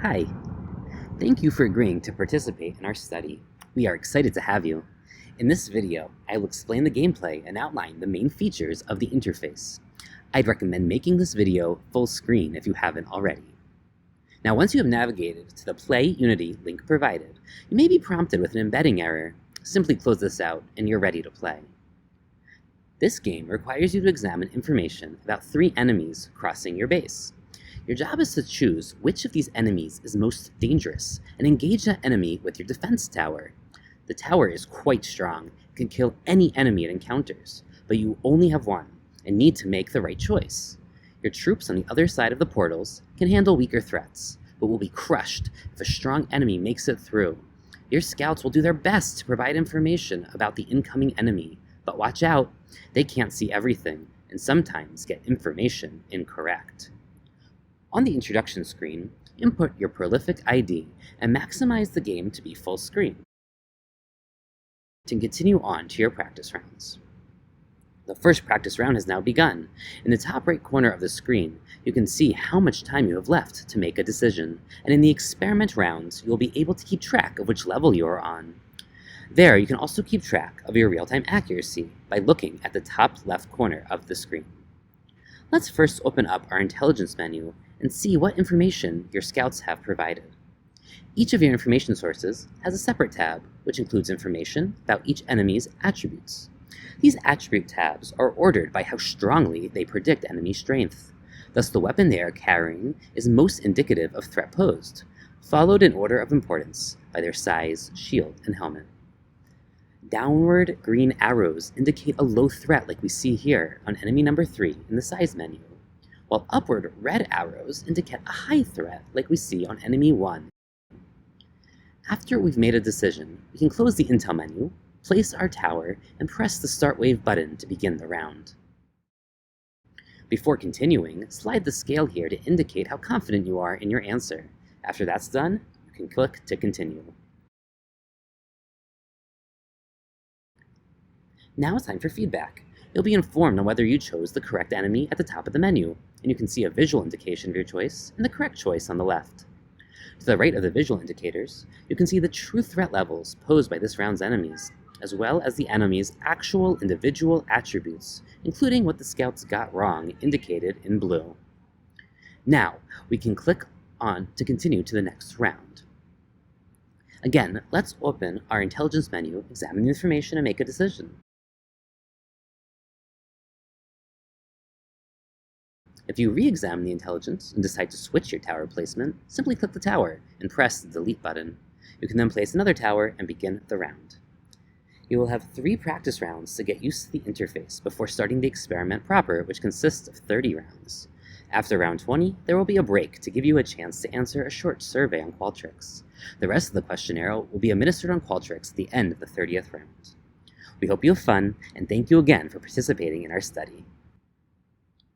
Hi, thank you for agreeing to participate in our study. We are excited to have you. In this video, I will explain the gameplay and outline the main features of the interface. I'd recommend making this video full screen if you haven't already. Now, once you have navigated to the Play Unity link provided, you may be prompted with an embedding error. Simply close this out and you're ready to play. This game requires you to examine information about 3 enemies crossing your base. Your job is to choose which of these enemies is most dangerous and engage that enemy with your defense tower. The tower is quite strong, can kill any enemy it encounters, but you only have one and need to make the right choice. Your troops on the other side of the portals can handle weaker threats, but will be crushed if a strong enemy makes it through. Your scouts will do their best to provide information about the incoming enemy, but watch out, they can't see everything and sometimes get information incorrect. On the introduction screen, input your Prolific ID and maximize the game to be full screen. To continue on to your practice rounds. The first practice round has now begun. In the top right corner of the screen, you can see how much time you have left to make a decision, and in the experiment rounds, you'll be able to keep track of which level you are on. There, you can also keep track of your real-time accuracy by looking at the top left corner of the screen. Let's first open up our intelligence menu and see what information your scouts have provided. Each of your information sources has a separate tab, which includes information about each enemy's attributes. These attribute tabs are ordered by how strongly they predict enemy strength. Thus, the weapon they are carrying is most indicative of threat posed, followed in order of importance by their size, shield, and helmet. Downward green arrows indicate a low threat like we see here on enemy number 3 in the size menu, while upward red arrows indicate a high threat like we see on enemy 1. After we've made a decision, we can close the intel menu, place our tower, and press the Start Wave button to begin the round. Before continuing, slide the scale here to indicate how confident you are in your answer. After that's done, you can click to continue. Now it's time for feedback. You'll be informed on whether you chose the correct enemy at the top of the menu, and you can see a visual indication of your choice and the correct choice on the left. To the right of the visual indicators, you can see the true threat levels posed by this round's enemies, as well as the enemy's actual individual attributes, including what the scouts got wrong indicated in blue. Now, we can click on to continue to the next round. Again, let's open our intelligence menu, examine the information, and make a decision. If you re-examine the intelligence and decide to switch your tower placement, simply click the tower and press the delete button. You can then place another tower and begin the round. You will have 3 practice rounds to get used to the interface before starting the experiment proper, which consists of 30 rounds. After round 20, there will be a break to give you a chance to answer a short survey on Qualtrics. The rest of the questionnaire will be administered on Qualtrics at the end of the 30th round. We hope you have fun, and thank you again for participating in our study.